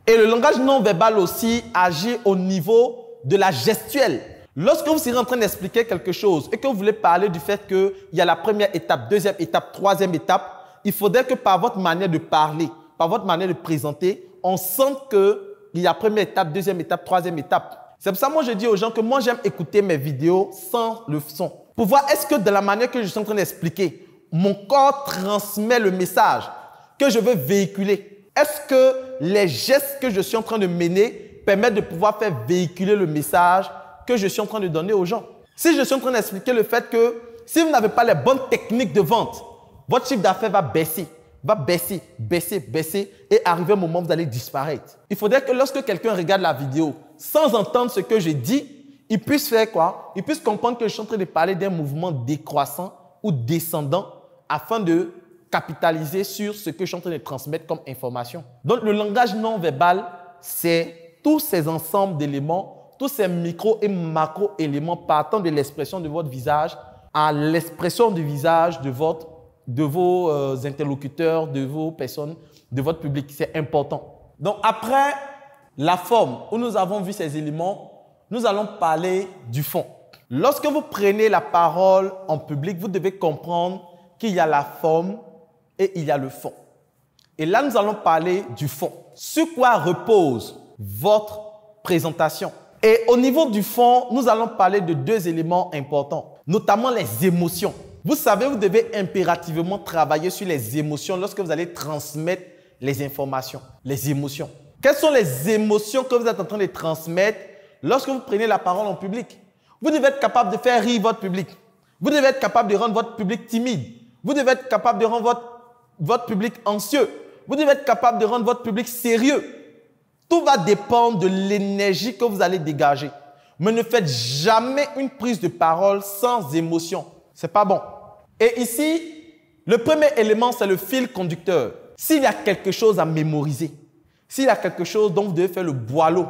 Et le langage non verbal aussi agit au niveau de la gestuelle. Lorsque vous serez en train d'expliquer quelque chose et que vous voulez parler du fait qu'il y a la première étape, deuxième étape, troisième étape, il faudrait que par votre manière de parler, par votre manière de présenter, on sente qu'il y a première étape, deuxième étape, troisième étape. C'est pour ça que moi je dis aux gens que moi j'aime écouter mes vidéos sans le son. Pour voir est-ce que de la manière que je suis en train d'expliquer, mon corps transmet le message que je veux véhiculer. Est-ce que les gestes que je suis en train de mener permettent de pouvoir faire véhiculer le message que je suis en train de donner aux gens? Si je suis en train d'expliquer le fait que si vous n'avez pas les bonnes techniques de vente, votre chiffre d'affaires va baisser, et arriver au moment où vous allez disparaître. Il faudrait que lorsque quelqu'un regarde la vidéo sans entendre ce que je dis, il puisse faire quoi? Il puisse comprendre que je suis en train de parler d'un mouvement décroissant ou descendant afin de capitaliser sur ce que je suis en train de transmettre comme information. Donc, le langage non verbal, c'est tous ces ensembles d'éléments, tous ces micro et macro-éléments partant de l'expression de votre visage à l'expression du visage de vos interlocuteurs, de vos personnes, de votre public. C'est important. Donc, après la forme où nous avons vu ces éléments, nous allons parler du fond. Lorsque vous prenez la parole en public, vous devez comprendre qu'il y a la forme et il y a le fond. Et là, nous allons parler du fond. Sur quoi repose votre présentation? Et au niveau du fond, nous allons parler de deux éléments importants, notamment les émotions. Vous savez, vous devez impérativement travailler sur les émotions lorsque vous allez transmettre les informations, les émotions. Quelles sont les émotions que vous êtes en train de transmettre lorsque vous prenez la parole en public? Vous devez être capable de faire rire votre public. Vous devez être capable de rendre votre public timide. Vous devez être capable de rendre votre public anxieux. Vous devez être capable de rendre votre public sérieux. Tout va dépendre de l'énergie que vous allez dégager. Mais ne faites jamais une prise de parole sans émotion. Ce n'est pas bon. Et ici, le premier élément, c'est le fil conducteur. S'il y a quelque chose à mémoriser, s'il y a quelque chose dont vous devez faire le boileau,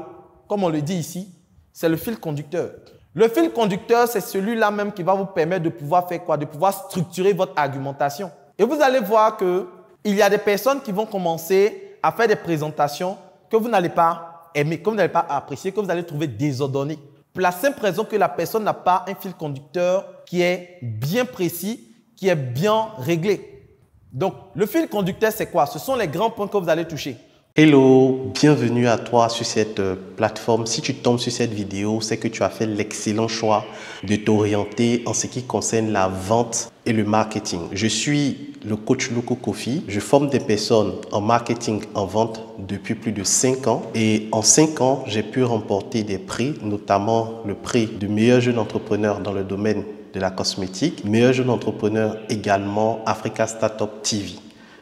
comme on le dit ici, c'est le fil conducteur. Le fil conducteur, c'est celui-là même qui va vous permettre de pouvoir faire quoi? De pouvoir structurer votre argumentation. Et vous allez voir qu'il y a des personnes qui vont commencer à faire des présentations que vous n'allez pas aimer, que vous n'allez pas apprécier, que vous allez trouver désordonnées. Pour la simple raison que la personne n'a pas un fil conducteur qui est bien précis, qui est bien réglé. Donc, le fil conducteur, c'est quoi? Ce sont les grands points que vous allez toucher. Hello, bienvenue à toi sur cette plateforme. Si tu tombes sur cette vidéo, c'est que tu as fait l'excellent choix de t'orienter en ce qui concerne la vente et le marketing. Je suis le coach Loco Kofi. Je forme des personnes en marketing, en vente depuis plus de 5 ans. Et en 5 ans, j'ai pu remporter des prix, notamment le prix du meilleur jeune entrepreneur dans le domaine de la cosmétique, meilleur jeune entrepreneur également Africa Startup TV.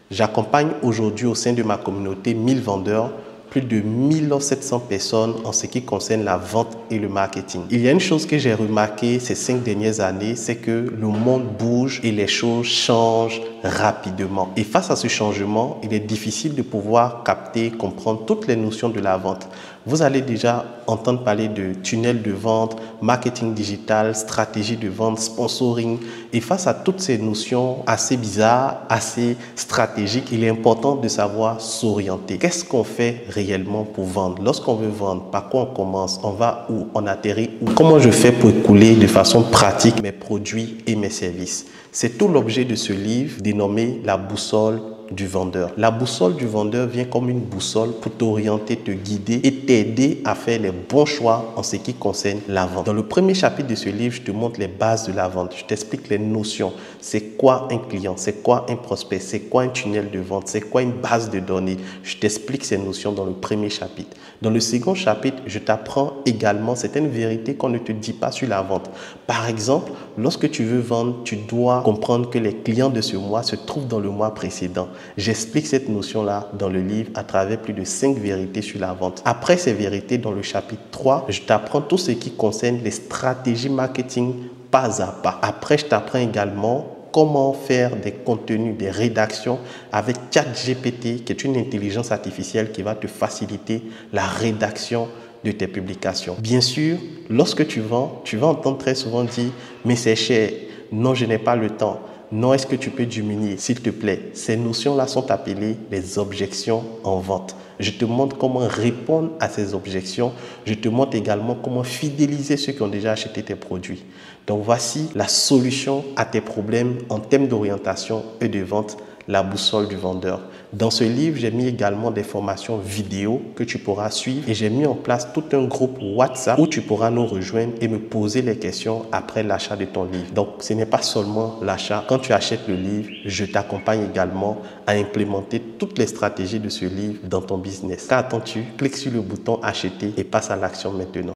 J'accompagne aujourd'hui au sein de ma communauté 1000 vendeurs, plus de 1700 personnes en ce qui concerne la vente et le marketing. Il y a une chose que j'ai remarqué ces 5 dernières années, c'est que le monde bouge et les choses changent rapidement. Et face à ce changement, il est difficile de pouvoir capter, comprendre toutes les notions de la vente. Vous allez déjà entendre parler de tunnel de vente, marketing digital, stratégie de vente, sponsoring. Et face à toutes ces notions assez bizarres, assez stratégiques, il est important de savoir s'orienter. Qu'est-ce qu'on fait réellement pour vendre? Lorsqu'on veut vendre, par quoi on commence? On va où? On atterrit où? Comment je fais pour écouler de façon pratique mes produits et mes services? C'est tout l'objet de ce livre dénommé La boussole du vendeur. La boussole du vendeur vient comme une boussole pour t'orienter, te guider et t'aider à faire les bons choix en ce qui concerne la vente. Dans le premier chapitre de ce livre, je te montre les bases de la vente. Je t'explique les notions. C'est quoi un client? C'est quoi un prospect? C'est quoi un tunnel de vente? C'est quoi une base de données? Je t'explique ces notions dans le premier chapitre. Dans le second chapitre, je t'apprends également certaines vérités qu'on ne te dit pas sur la vente. Par exemple, lorsque tu veux vendre, tu dois comprendre que les clients de ce mois se trouvent dans le mois précédent. J'explique cette notion-là dans le livre à travers plus de 5 vérités sur la vente. Après ces vérités, dans le chapitre 3, je t'apprends tout ce qui concerne les stratégies marketing pas à pas. Après, je t'apprends également comment faire des contenus, des rédactions avec ChatGPT, qui est une intelligence artificielle qui va te faciliter la rédaction de tes publications. Bien sûr, lorsque tu vends, tu vas entendre très souvent dire « mais c'est cher, non, je n'ai pas le temps ». Non, est-ce que tu peux diminuer, s'il te plaît? Ces notions-là sont appelées les objections en vente. Je te montre comment répondre à ces objections. Je te montre également comment fidéliser ceux qui ont déjà acheté tes produits. Donc, voici la solution à tes problèmes en termes d'orientation et de vente, la boussole du vendeur. Dans ce livre, j'ai mis également des formations vidéo que tu pourras suivre et j'ai mis en place tout un groupe WhatsApp où tu pourras nous rejoindre et me poser les questions après l'achat de ton livre. Donc, ce n'est pas seulement l'achat. Quand tu achètes le livre, je t'accompagne également à implémenter toutes les stratégies de ce livre dans ton business. Qu'attends-tu? Clique sur le bouton acheter et passe à l'action maintenant.